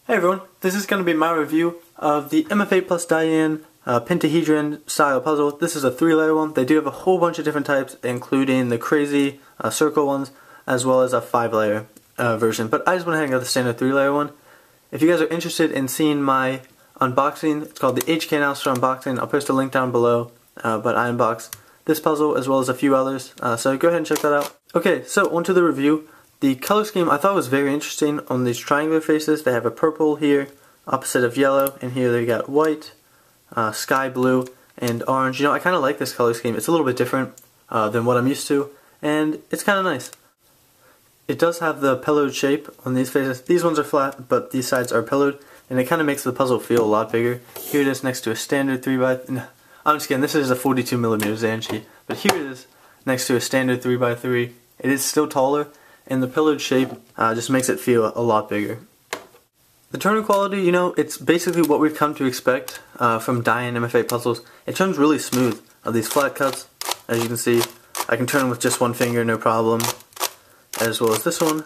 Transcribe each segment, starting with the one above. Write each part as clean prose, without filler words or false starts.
Hey everyone, this is going to be my review of the MF8 plus Diane Pentahedron style puzzle. This is a 3-layer one. They do have a whole bunch of different types, including the crazy circle ones, as well as a 5-layer version. But I just went ahead and got the standard 3-layer one. If you guys are interested in seeing my unboxing, it's called the HK Announcer Unboxing. I'll post a link down below, but I unboxed this puzzle as well as a few others. So go ahead and check that out. Okay, so onto the review. The color scheme I thought was very interesting on these triangular faces. They have a purple here, opposite of yellow, and here they got white, sky blue, and orange. You know, I kind of like this color scheme. It's a little bit different than what I'm used to, and it's kind of nice. It does have the pillowed shape on these faces. These ones are flat, but these sides are pillowed, and it kind of makes the puzzle feel a lot bigger. Here it is next to a standard 3x... No, I'm just kidding, this is a 42mm Zanchi, but here it is next to a standard 3x3. It is still taller, and the pillowed shape just makes it feel a lot bigger. The turning quality, you know, it's basically what we've come to expect from Diane MF8 puzzles. It turns really smooth. These flat cuts, as you can see, I can turn with just one finger, no problem, as well as this one.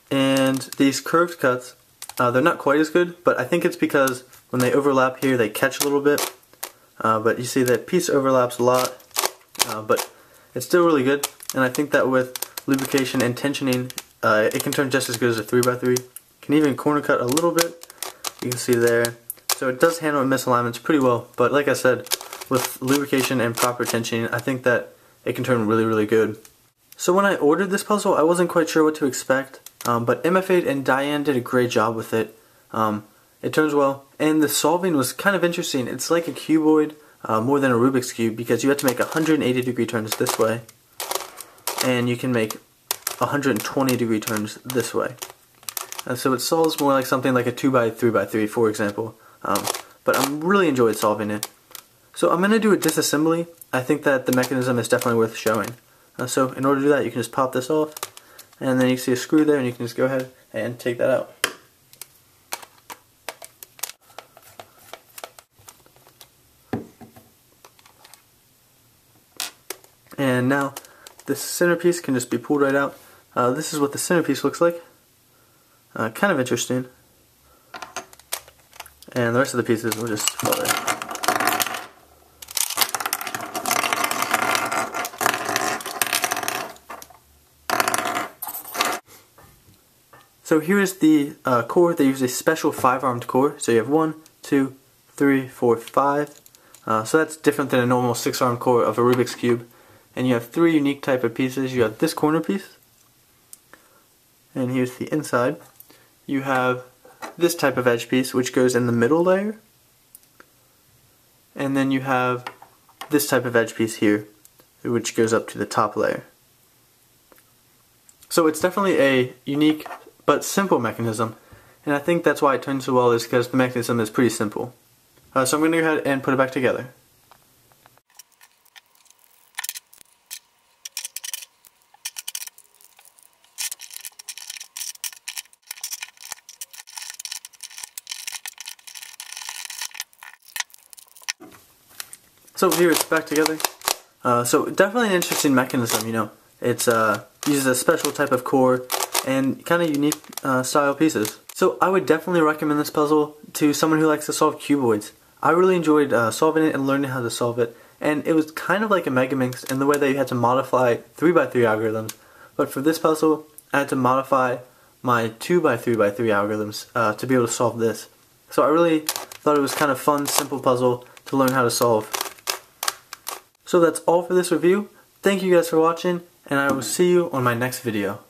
And these curved cuts, they're not quite as good, but I think it's because when they overlap here, they catch a little bit. But you see that piece overlaps a lot, but it's still really good, and I think that with lubrication and tensioning, it can turn just as good as a 3x3. Can even corner cut a little bit, you can see there. So it does handle misalignments pretty well, but like I said, with lubrication and proper tensioning, I think that it can turn really, really good. So when I ordered this puzzle, I wasn't quite sure what to expect, but MF8 and Diane did a great job with it. It turns well, and the solving was kind of interesting. It's like a cuboid more than a Rubik's Cube, because you have to make 180-degree turns this way, and you can make 120-degree turns this way. And so it solves more like something like a 2x3x3, for example. But I'm really enjoyed solving it. So I'm going to do a disassembly. I think that the mechanism is definitely worth showing. So in order to do that, you can just pop this off, and then you see a screw there, and you can just go ahead and take that out. And now this centerpiece can just be pulled right out. This is what the centerpiece looks like. Kind of interesting. And the rest of the pieces will just fall there. So here is the core. They use a special 5-armed core. So you have 1, 2, 3, 4, 5. So that's different than a normal 6-armed core of a Rubik's Cube. And you have 3 unique type of pieces. You have this corner piece, and here's the inside. You have this type of edge piece, which goes in the middle layer, and then you have this type of edge piece here, which goes up to the top layer. So it's definitely a unique but simple mechanism, and I think that's why it turns so well, is because the mechanism is pretty simple. So I'm going to go ahead and put it back together. So here it's back together. So definitely an interesting mechanism, you know. It's uses a special type of core and kind of unique style pieces. So I would definitely recommend this puzzle to someone who likes to solve cuboids. I really enjoyed solving it and learning how to solve it, and it was kind of like a Megaminx in the way that you had to modify 3x3 algorithms. But for this puzzle, I had to modify my 2x3x3 algorithms to be able to solve this. So I really thought it was kind of fun, simple puzzle to learn how to solve. So that's all for this review. Thank you guys for watching, and I will see you on my next video.